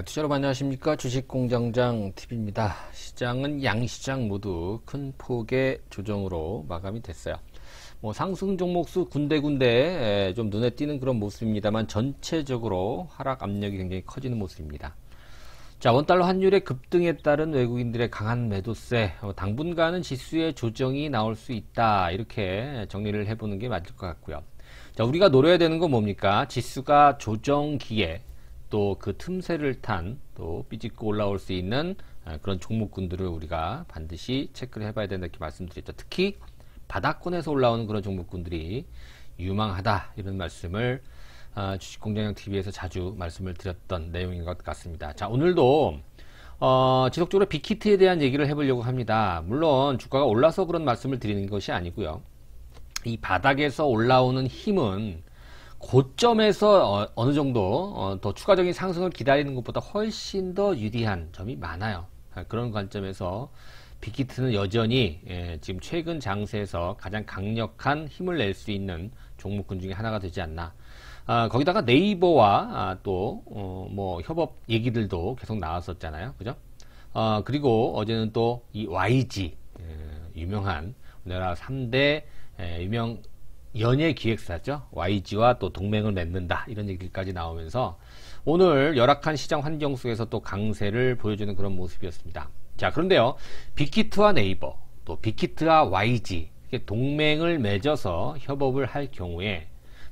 투자로 안녕하십니까. 주식공장장 TV입니다. 시장은 양시장 모두 큰 폭의 조정으로 마감이 됐어요. 상승 종목수 군데군데 좀 눈에 띄는 그런 모습입니다만 전체적으로 하락 압력이 굉장히 커지는 모습입니다. 자, 원달러 환율의 급등에 따른 외국인들의 강한 매도세, 당분간은 지수의 조정이 나올 수 있다, 이렇게 정리를 해보는 게 맞을 것 같고요. 자, 우리가 노려야 되는 건 뭡니까? 지수가 조정기에 또 그 틈새를 탄 또 삐집고 올라올 수 있는 그런 종목군들을 우리가 반드시 체크를 해봐야 된다, 이렇게 말씀드렸죠. 특히 바닥권에서 올라오는 그런 종목군들이 유망하다, 이런 말씀을 주식공장장 TV에서 자주 말씀을 드렸던 내용인 것 같습니다. 자, 오늘도 지속적으로 빅히트에 대한 얘기를 해보려고 합니다. 물론 주가가 올라서 그런 말씀을 드리는 것이 아니고요. 이 바닥에서 올라오는 힘은 고점에서 어느 정도 더 추가적인 상승을 기다리는 것보다 훨씬 더 유리한 점이 많아요. 그런 관점에서 빅히트는 여전히 지금 최근 장세에서 가장 강력한 힘을 낼 수 있는 종목군 중에 하나가 되지 않나. 거기다가 네이버와 또 뭐 협업 얘기들도 계속 나왔었잖아요, 그죠? 그리고 어제는 또 이 YG, 유명한 우리나라 3대 유명 연예 기획사죠. YG와 또 동맹을 맺는다, 이런 얘기까지 나오면서 오늘 열악한 시장 환경 속에서 또 강세를 보여주는 그런 모습이었습니다. 자, 그런데요, 빅히트와 네이버, 또 빅히트와 YG 동맹을 맺어서 협업을 할 경우에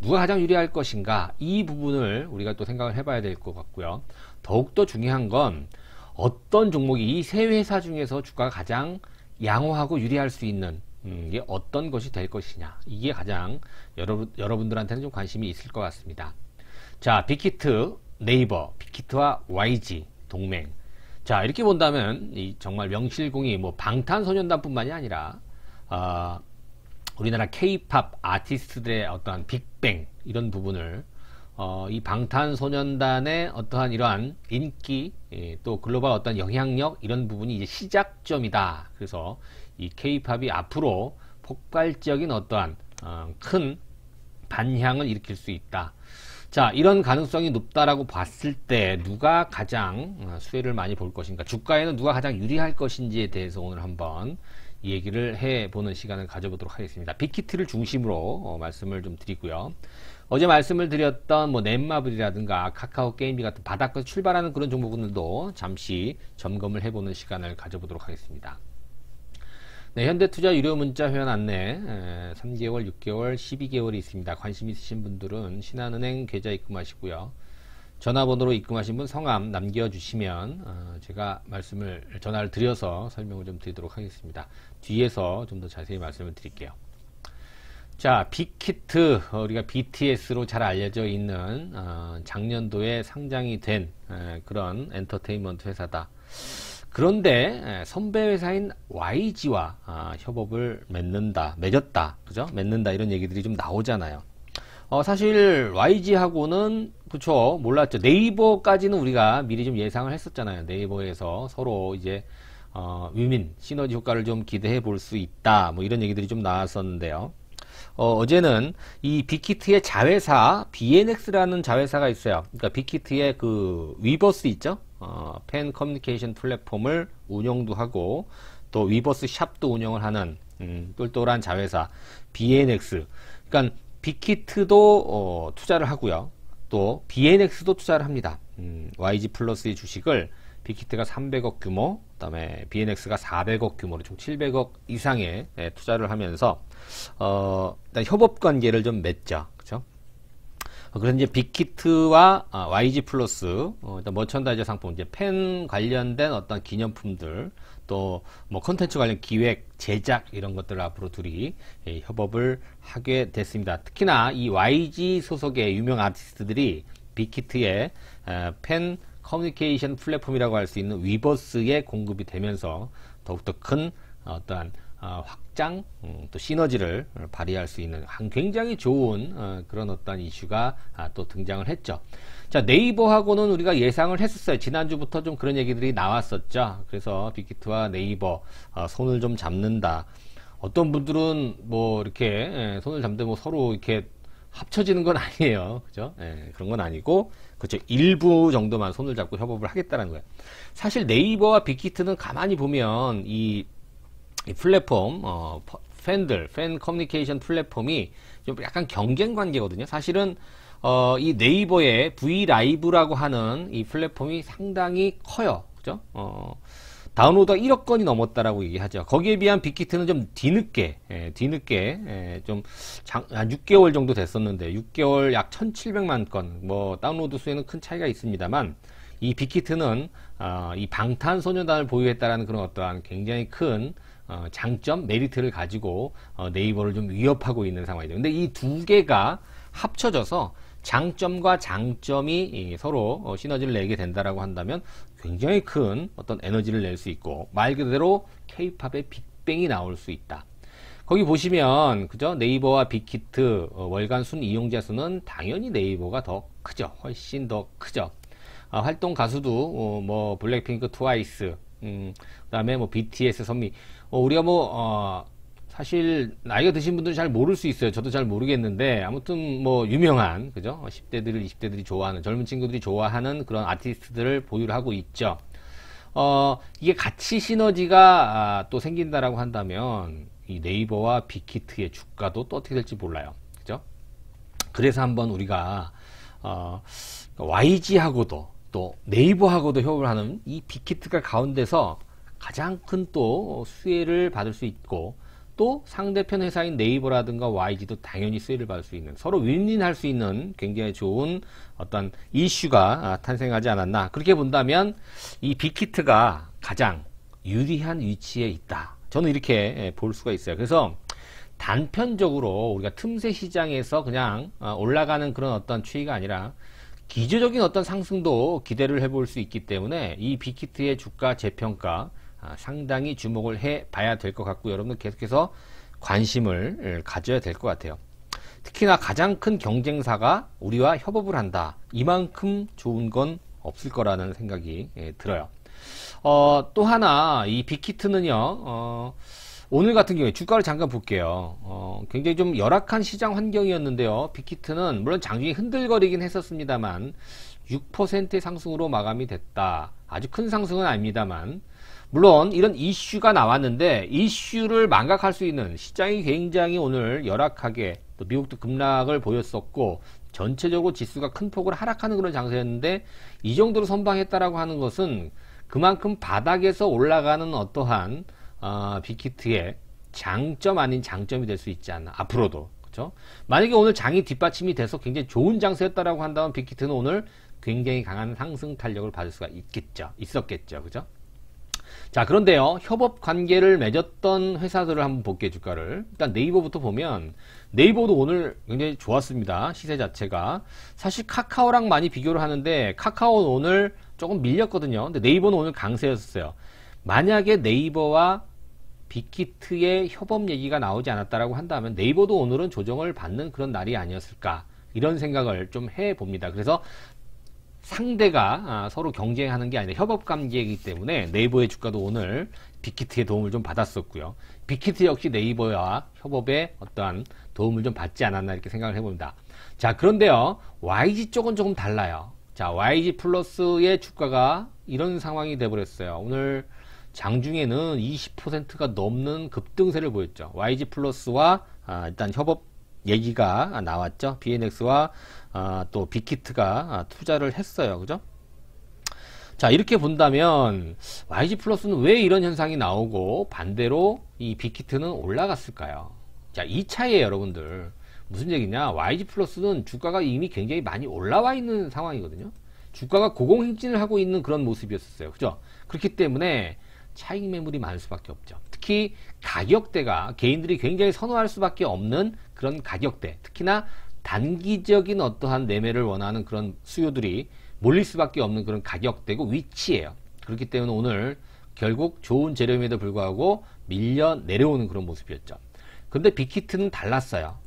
누가 가장 유리할 것인가, 이 부분을 우리가 또 생각을 해봐야 될 것 같고요. 더욱더 중요한 건 어떤 종목이 이 세 회사 중에서 주가가 가장 양호하고 유리할 수 있는 이게 어떤 것이 될 것이냐, 이게 가장 여러분들한테는 좀 관심이 있을 것 같습니다. 자, 빅히트, 네이버, 빅히트와 YG 동맹. 자, 이렇게 본다면 이 정말 명실공히 방탄소년단뿐만이 아니라 우리나라 K-팝 아티스트들의 어떠한 빅뱅, 이런 부분을 이 방탄소년단의 어떠한 이러한 인기, 또 글로벌 어떤 영향력, 이런 부분이 이제 시작점이다. 그래서 이 K-팝이 앞으로 폭발적인 어떠한 큰 반향을 일으킬 수 있다. 자, 이런 가능성이 높다라고 봤을 때 누가 가장 수혜를 많이 볼 것인가, 주가에는 누가 가장 유리할 것인지에 대해서 오늘 한번 얘기를 해보는 시간을 가져보도록 하겠습니다. 빅히트를 중심으로 말씀을 좀 드리고요. 어제 말씀을 드렸던 넷마블이라든가 카카오 게임기 같은 바닥에서 출발하는 그런 종목들도 잠시 점검을 해보는 시간을 가져보도록 하겠습니다. 네, 현대투자 유료 문자 회원 안내 3개월, 6개월, 12개월이 있습니다. 관심 있으신 분들은 신한은행 계좌 입금하시고요. 전화번호로 입금하신 분 성함 남겨주시면 제가 전화를 드려서 설명을 좀 드리도록 하겠습니다. 뒤에서 좀 더 자세히 말씀을 드릴게요. 자, 빅히트, 우리가 BTS로 잘 알려져 있는 작년도에 상장이 된 그런 엔터테인먼트 회사다. 그런데 선배 회사인 YG와 협업을 맺었다, 그죠? 맺는다, 이런 얘기들이 좀 나오잖아요. 사실 YG하고는 그쵸, 몰랐죠. 네이버까지는 우리가 미리 좀 예상을 했었잖아요. 네이버에서 서로 이제 위민 시너지 효과를 좀 기대해 볼 수 있다, 이런 얘기들이 좀 나왔었는데요. 어제는 이 빅히트의 자회사 BNX라는 자회사가 있어요. 그러니까 빅히트의 그 위버스 있죠? 팬 커뮤니케이션 플랫폼을 운영도 하고 또 위버스 샵도 운영을 하는 똘똘한 자회사 BNX. 그러니까 빅히트도 투자를 하고요. 또 BNX도 투자를 합니다. YG 플러스의 주식을 빅히트가 300억 규모, 그 다음에 BNX가 400억 규모로 총 700억 이상의 투자를 하면서 일단 협업 관계를 좀 맺죠. 그죠? 그래서 이제 빅히트와 YG 플러스 일단 머천다이저 상품, 이제 팬 관련된 어떤 기념품들, 또 콘텐츠 관련 기획, 제작, 이런 것들을 앞으로 둘이 협업을 하게 됐습니다. 특히나 이 YG 소속의 유명 아티스트들이 빅히트의 팬 커뮤니케이션 플랫폼이라고 할 수 있는 위버스에 공급이 되면서 더욱더 큰 어떠한 확장, 또 시너지를 발휘할 수 있는 굉장히 좋은 그런 어떤 이슈가 또 등장을 했죠. 자, 네이버하고는 우리가 예상을 했었어요. 지난주부터 좀 그런 얘기들이 나왔었죠. 그래서 빅히트와 네이버 손을 좀 잡는다. 어떤 분들은 이렇게 손을 잡는데 서로 이렇게 합쳐지는 건 아니에요. 그죠? 예, 그런 건 아니고, 그렇죠. 일부 정도만 손을 잡고 협업을 하겠다는 거예요. 사실 네이버와 빅히트는 가만히 보면 이 플랫폼, 팬 커뮤니케이션 플랫폼이 좀 약간 경쟁 관계거든요. 사실은, 이 네이버의 브이라이브라고 하는 이 플랫폼이 상당히 커요. 그죠? 다운로드가 1억 건이 넘었다라고 얘기하죠. 거기에 비한 빅히트는 좀 뒤늦게 좀 한 6개월 정도 됐었는데 6개월 약 1,700만 건, 뭐 다운로드 수에는 큰 차이가 있습니다만 이 빅히트는 이 방탄소년단을 보유했다라는 그런 어떠한 굉장히 큰 장점, 메리트를 가지고 네이버를 좀 위협하고 있는 상황이죠. 근데 이 두 개가 합쳐져서 장점과 장점이 서로 시너지를 내게 된다라고 한다면 굉장히 큰 어떤 에너지를 낼 수 있고, 말 그대로 K-팝의 빅뱅이 나올 수 있다. 거기 보시면 그죠? 네이버와 빅히트 월간 순 이용자 수는 당연히 네이버가 더 크죠. 훨씬 더 크죠. 활동 가수도 뭐 블랙핑크, 트와이스, 그다음에 뭐 BTS, 선미, 우리가 사실 나이가 드신 분들은 잘 모를 수 있어요. 저도 잘 모르겠는데 아무튼 뭐 유명한, 그죠? 10대들, 20대들이 좋아하는, 젊은 친구들이 좋아하는 그런 아티스트들을 보유를 하고 있죠. 이게 같이 시너지가 또 생긴다라고 한다면 이 네이버와 빅히트의 주가도 또 어떻게 될지 몰라요. 그죠? 그래서 한번 우리가 YG하고도 또 네이버하고도 협업을 하는 이 빅히트가 가운데서 가장 큰 또 수혜를 받을 수 있고, 또 상대편 회사인 네이버라든가 YG도 당연히 수혜를 받을 수 있는, 서로 윈윈할 수 있는 굉장히 좋은 어떤 이슈가 탄생하지 않았나. 그렇게 본다면 이 빅히트가 가장 유리한 위치에 있다, 저는 이렇게 볼 수가 있어요. 그래서 단편적으로 우리가 틈새 시장에서 그냥 올라가는 그런 어떤 추이가 아니라 기조적인 어떤 상승도 기대를 해볼 수 있기 때문에 이 빅히트의 주가 재평가 상당히 주목을 해 봐야 될 것 같고, 여러분들 계속해서 관심을 가져야 될 것 같아요. 특히나 가장 큰 경쟁사가 우리와 협업을 한다, 이만큼 좋은 건 없을 거라는 생각이 들어요. 또 하나, 이 빅히트는요, 오늘 같은 경우에 주가를 잠깐 볼게요. 굉장히 좀 열악한 시장 환경이었는데요. 빅히트는 물론 장중에 흔들거리긴 했었습니다만 6%의 상승으로 마감이 됐다. 아주 큰 상승은 아닙니다만, 물론 이런 이슈가 나왔는데 이슈를 망각할 수 있는, 시장이 굉장히 오늘 열악하게, 또 미국도 급락을 보였었고 전체적으로 지수가 큰 폭으로 하락하는 그런 장세였는데, 이 정도로 선방했다라고 하는 것은 그만큼 바닥에서 올라가는 어떠한 빅히트의 장점 아닌 장점이 될 수 있지 않나, 앞으로도. 그렇죠? 만약에 오늘 장이 뒷받침이 돼서 굉장히 좋은 장세였다라고 한다면 빅히트는 오늘 굉장히 강한 상승 탄력을 받을 수가 있었겠죠. 그죠? 자, 그런데요, 협업 관계를 맺었던 회사들을 한번 볼게요. 주가를 일단 네이버부터 보면, 네이버도 오늘 굉장히 좋았습니다. 시세 자체가. 사실 카카오랑 많이 비교를 하는데 카카오는 오늘 조금 밀렸거든요. 근데 네이버는 오늘 강세였어요. 만약에 네이버와 빅히트의 협업 얘기가 나오지 않았다라고 한다면 네이버도 오늘은 조정을 받는 그런 날이 아니었을까, 이런 생각을 좀 해봅니다. 그래서 상대가 서로 경쟁하는 게 아니라 협업 관계이기 때문에 네이버의 주가도 오늘 빅히트의 도움을 좀 받았었고요. 빅히트 역시 네이버와 협업에 어떠한 도움을 좀 받지 않았나, 이렇게 생각을 해봅니다. 자, 그런데요, YG 쪽은 조금 달라요. 자, YG 플러스의 주가가 이런 상황이 돼버렸어요. 오늘 장중에는 20%가 넘는 급등세를 보였죠. YG 플러스와 일단 협업 얘기가 나왔죠. BNX와 또 빅히트가 투자를 했어요. 그죠? 자, 이렇게 본다면 YG 플러스는 왜 이런 현상이 나오고 반대로 이 빅히트는 올라갔을까요? 자, 이 차이에요, 여러분들. 무슨 얘기냐? YG 플러스는 주가가 이미 굉장히 많이 올라와 있는 상황이거든요. 주가가 고공행진을 하고 있는 그런 모습이었어요. 그죠? 그렇기 때문에 차익 매물이 많을 수밖에 없죠. 특히 가격대가 개인들이 굉장히 선호할 수밖에 없는 그런 가격대, 특히나 단기적인 어떠한 매매를 원하는 그런 수요들이 몰릴 수밖에 없는 그런 가격대고 위치예요. 그렇기 때문에 오늘 결국 좋은 재료임에도 불구하고 밀려 내려오는 그런 모습이었죠. 근데 빅히트는 달랐어요.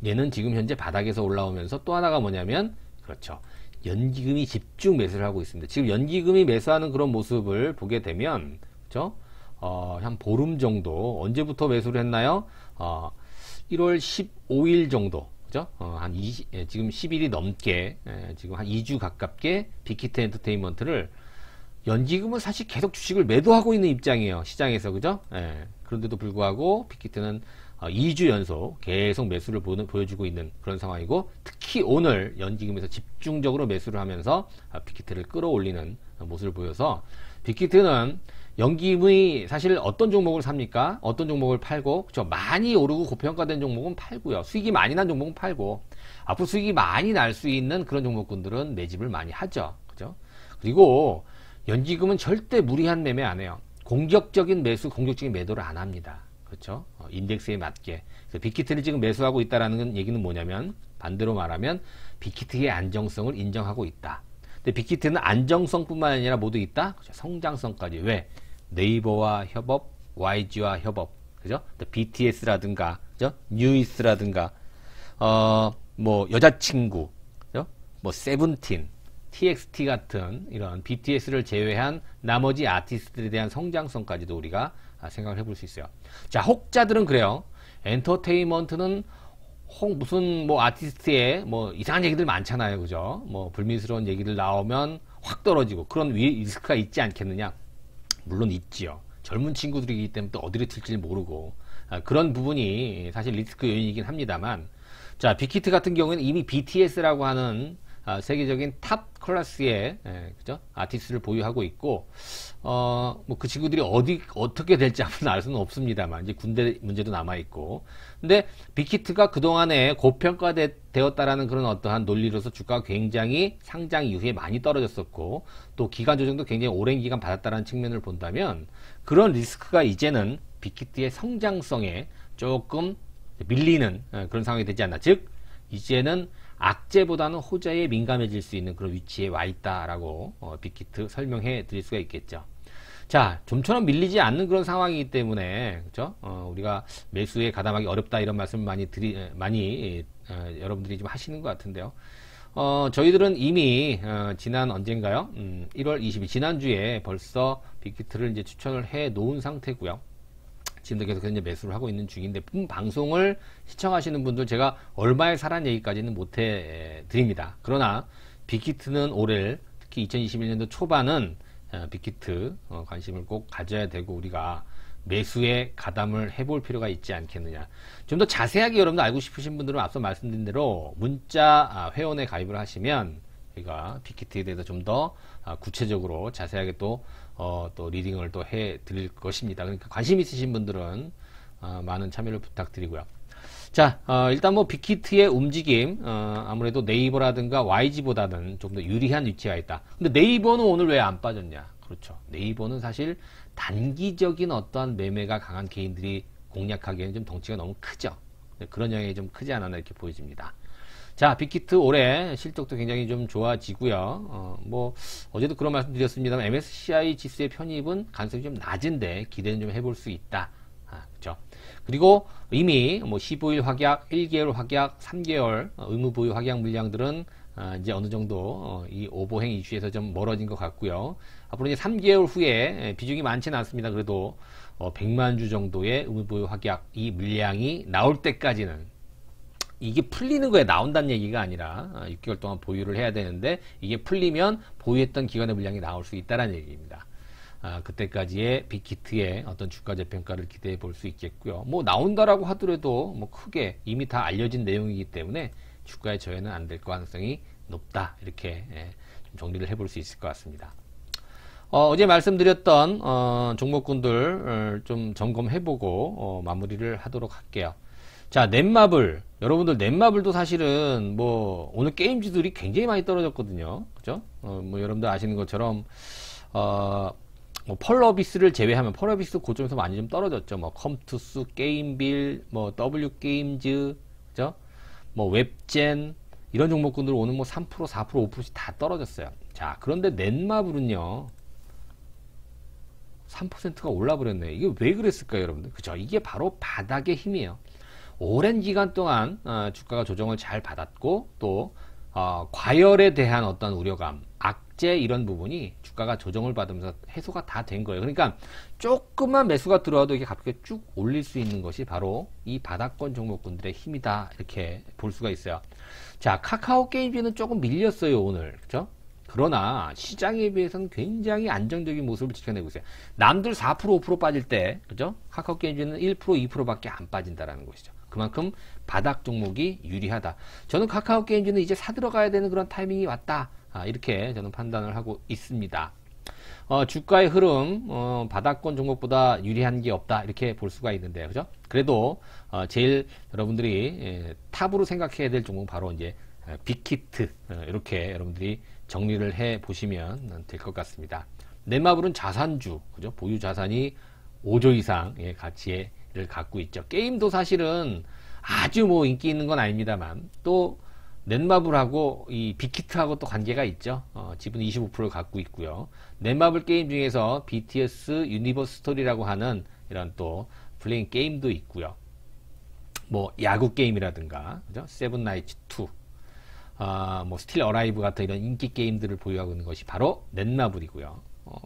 얘는 지금 현재 바닥에서 올라오면서 또 하나가 뭐냐면, 그렇죠, 연기금이 집중 매수를 하고 있습니다. 지금 연기금이 매수하는 그런 모습을 보게 되면, 그렇죠? 한 보름 정도, 언제부터 매수를 했나요? 1월 15일 정도, 그죠? 지금 10일이 넘게, 지금 한 2주 가깝게 빅히트 엔터테인먼트를 연기금은 사실 계속 주식을 매도하고 있는 입장이에요. 시장에서, 그죠? 그런데도 불구하고 빅히트는 2주 연속 계속 매수를 보여주고 있는 그런 상황이고, 특히 오늘 연기금에서 집중적으로 매수를 하면서 빅히트를 끌어올리는 모습을 보여서, 빅히트는 연기금이 사실 어떤 종목을 삽니까? 어떤 종목을 팔고, 그쵸? 많이 오르고 고평가된 종목은 팔고요. 수익이 많이 난 종목은 팔고, 앞으로 수익이 많이 날 수 있는 그런 종목군들은 매집을 많이 하죠. 그죠? 그리고 연기금은 절대 무리한 매매 안 해요. 공격적인 매수, 공격적인 매도를 안 합니다. 그렇죠? 인덱스에 맞게. 그래서 빅히트를 지금 매수하고 있다라는 얘기는 뭐냐면, 반대로 말하면 빅히트의 안정성을 인정하고 있다. 근데 빅히트는 안정성뿐만 아니라 모두 있다. 그렇죠? 성장성까지. 왜? 네이버와 협업, YG와 협업, 그죠? BTS라든가, 그죠? 뉴이스라든가, 뭐 여자친구, 그죠? 뭐 세븐틴, TXT 같은 이런 BTS를 제외한 나머지 아티스트들에 대한 성장성까지도 우리가 생각을 해볼 수 있어요. 자, 혹자들은 그래요. 엔터테인먼트는 무슨 뭐 아티스트의 뭐 이상한 얘기들 많잖아요, 그죠? 뭐 불미스러운 얘기들 나오면 확 떨어지고 그런 리스크가 있지 않겠느냐? 물론 있지요. 젊은 친구들이기 때문에 또 어디를 튈지 모르고 그런 부분이 사실 리스크 요인이긴 합니다만, 자, 빅히트 같은 경우에는 이미 BTS라고 하는 세계적인 탑 클래스의 그죠? 아티스트를 보유하고 있고, 뭐 그 친구들이 어떻게 될지 한번 알 수는 없습니다만, 이제 군대 문제도 남아있고. 근데 빅히트가 그동안에 고평가되었다라는 그런 어떠한 논리로서 주가가 굉장히 상장 이후에 많이 떨어졌었고, 또 기간 조정도 굉장히 오랜 기간 받았다는 측면을 본다면, 그런 리스크가 이제는 빅히트의 성장성에 조금 밀리는 그런 상황이 되지 않나. 즉, 이제는 악재보다는 호재에 민감해질 수 있는 그런 위치에 와 있다라고 빅히트 설명해 드릴 수가 있겠죠. 자, 좀처럼 밀리지 않는 그런 상황이기 때문에, 그죠? 우리가 매수에 가담하기 어렵다 이런 말씀 많이 여러분들이 좀 하시는 것 같은데요. 저희들은 이미 지난 언젠가요? 1월 20일 지난주에 벌써 빅히트를 이제 추천을 해 놓은 상태고요. 지금도 계속 이제 매수를 하고 있는 중인데, 방송을 시청하시는 분들 제가 얼마에 사란 얘기까지는 못해 드립니다. 그러나 빅히트는 올해 특히 2021년도 초반은 빅히트 관심을 꼭 가져야 되고, 우리가 매수에 가담을 해볼 필요가 있지 않겠느냐. 좀 더 자세하게 여러분들 알고 싶으신 분들은 앞서 말씀드린 대로 문자 회원에 가입을 하시면 저희가 빅히트에 대해서 좀 더 구체적으로 자세하게 또 리딩을 또 해 드릴 것입니다. 그러니까 관심 있으신 분들은 많은 참여를 부탁드리고요. 자, 일단 뭐 빅히트의 움직임, 아무래도 네이버라든가 YG보다는 좀 더 유리한 위치가 있다. 근데 네이버는 오늘 왜 안 빠졌냐? 그렇죠. 네이버는 사실 단기적인 어떠한 매매가 강한 개인들이 공략하기에는 좀 덩치가 너무 크죠. 그런 영향이 좀 크지 않았나 이렇게 보여집니다. 자, 빅히트 올해 실적도 굉장히 좀 좋아지고요. 뭐 어제도 그런 말씀 드렸습니다만, MSCI 지수의 편입은 가능성이 좀 낮은데 기대는 좀 해볼 수 있다. 그렇죠. 그리고 이미 뭐 15일 확약, 1개월 확약, 3개월 의무 보유 확약 물량들은 이제 어느 정도 이 오버행 이슈에서 좀 멀어진 것 같고요. 앞으로 이제 3개월 후에 비중이 많지는 않습니다. 그래도 100만 주 정도의 의무 보유 확약 이 물량이 나올 때까지는, 이게 풀리는 거에 나온다는 얘기가 아니라 6개월 동안 보유를 해야 되는데, 이게 풀리면 보유했던 기간의 물량이 나올 수 있다는 얘기입니다. 그때까지의 빅히트의 어떤 주가 재평가를 기대해 볼 수 있겠고요. 뭐 나온다라고 하더라도 뭐 크게 이미 다 알려진 내용이기 때문에 주가의 저해는 안 될 가능성이 높다, 이렇게 좀 정리를 해볼 수 있을 것 같습니다. 어제 말씀드렸던 종목군들 좀 점검해보고 마무리를 하도록 할게요. 자, 넷마블. 여러분들 넷마블도 사실은 뭐 오늘 게임주들이 굉장히 많이 떨어졌거든요. 그죠? 뭐 여러분들 아시는 것처럼 뭐 펄어비스를 제외하면, 펄어비스 고점에서 많이 좀 떨어졌죠. 뭐 컴투스, 게임빌, 뭐 W게임즈, 그죠? 뭐 웹젠 이런 종목군들 오늘 뭐 3%, 4%, 5%씩 다 떨어졌어요. 자, 그런데 넷마블은요 3%가 올라버렸네. 이게 왜 그랬을까요, 여러분들? 그죠? 이게 바로 바닥의 힘이에요. 오랜 기간 동안 주가가 조정을 잘 받았고, 또 과열에 대한 어떤 우려감, 악재 이런 부분이 주가가 조정을 받으면서 해소가 다 된 거예요. 그러니까 조금만 매수가 들어와도 이게 갑자기 쭉 올릴 수 있는 것이 바로 이 바닥권 종목군들의 힘이다, 이렇게 볼 수가 있어요. 자, 카카오 게임즈는 조금 밀렸어요 오늘, 그죠? 그러나 시장에 비해서는 굉장히 안정적인 모습을 지켜내고 있어요. 남들 4% 5% 빠질 때, 그죠? 카카오 게임즈는 1% 2%밖에 안 빠진다라는 것이죠. 그만큼 바닥 종목이 유리하다. 저는 카카오 게임즈는 이제 사들어가야 되는 그런 타이밍이 왔다, 이렇게 저는 판단을 하고 있습니다. 주가의 흐름, 바닥권 종목보다 유리한 게 없다, 이렇게 볼 수가 있는데요, 그죠? 그래도 제일 여러분들이 탑으로 생각해야 될 종목은 바로 이제 빅히트, 이렇게 여러분들이 정리를 해 보시면 될 것 같습니다. 넷마블은 자산주, 그죠? 보유 자산이 5조 이상의 가치를 갖고 있죠. 게임도 사실은 아주 뭐 인기 있는 건 아닙니다만, 또 넷마블하고 이 빅히트하고 또 관계가 있죠. 지분 25%를 갖고 있고요. 넷마블 게임 중에서 BTS 유니버스 스토리라고 하는 이런 또 플레잉 게임도 있고요. 뭐 야구 게임이라든가, 그죠? 세븐 나이츠 2, 뭐 스틸 어라이브 같은 이런 인기 게임들을 보유하고 있는 것이 바로 넷마블이고요.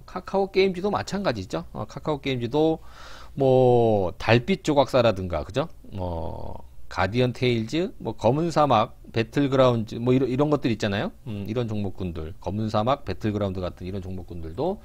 카카오 게임즈도 마찬가지죠. 카카오 게임즈도 뭐 달빛 조각사라든가, 그죠? 가디언 테일즈, 뭐 검은 사막, 배틀그라운드, 뭐 이런 것들 있잖아요. 이런 종목군들, 검은 사막, 배틀그라운드 같은 이런 종목군들도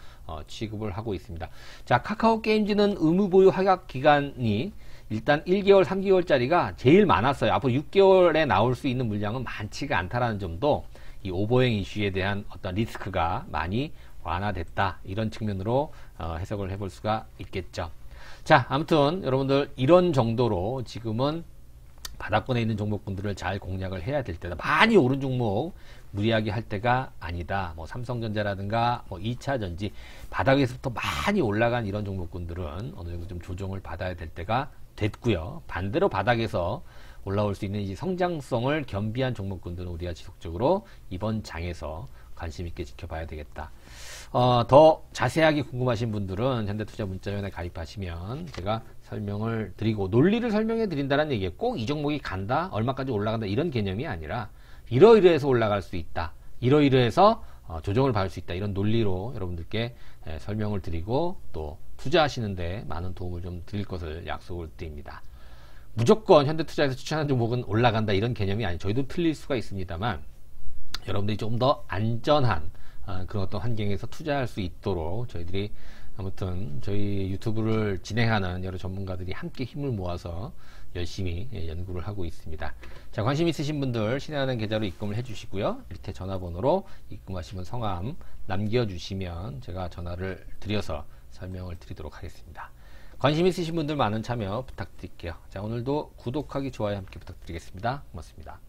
취급을 하고 있습니다. 자, 카카오 게임즈는 의무 보유 허약 기간이 일단 1개월, 3개월짜리가 제일 많았어요. 앞으로 6개월에 나올 수 있는 물량은 많지가 않다라는 점도 이 오버행 이슈에 대한 어떤 리스크가 많이 완화됐다, 이런 측면으로 해석을 해볼 수가 있겠죠. 자, 아무튼 여러분들 이런 정도로 지금은 바닥권에 있는 종목군들을 잘 공략을 해야 될 때다. 많이 오른 종목 무리하게 할 때가 아니다. 뭐 삼성전자라든가 뭐 2차전지 바닥에서부터 많이 올라간 이런 종목군들은 어느 정도 좀 조정을 받아야 될 때가 됐고요. 반대로 바닥에서 올라올 수 있는 이 성장성을 겸비한 종목군들은 우리가 지속적으로 이번 장에서 관심 있게 지켜봐야 되겠다. 더 자세하게 궁금하신 분들은 현대투자문자위원회 가입하시면 제가 설명을 드리고, 논리를 설명해 드린다는 얘기예요. 꼭 이 종목이 간다, 얼마까지 올라간다, 이런 개념이 아니라 이러이러해서 올라갈 수 있다, 이러이러해서 조정을 받을 수 있다, 이런 논리로 여러분들께 설명을 드리고 또 투자하시는데 많은 도움을 좀 드릴 것을 약속을 드립니다. 무조건 현대투자에서 추천하는 종목은 올라간다, 이런 개념이 아니에요. 저희도 틀릴 수가 있습니다만 여러분들이 좀 더 안전한 그런 어떤 환경에서 투자할 수 있도록 저희들이 아무튼 저희 유튜브를 진행하는 여러 전문가들이 함께 힘을 모아서 열심히 연구를 하고 있습니다. 자, 관심 있으신 분들 신한은행 계좌로 입금을 해주시고요. 밑에 전화번호로 입금하시면 성함 남겨주시면 제가 전화를 드려서 설명을 드리도록 하겠습니다. 관심 있으신 분들 많은 참여 부탁드릴게요. 자, 오늘도 구독하기, 좋아요 함께 부탁드리겠습니다. 고맙습니다.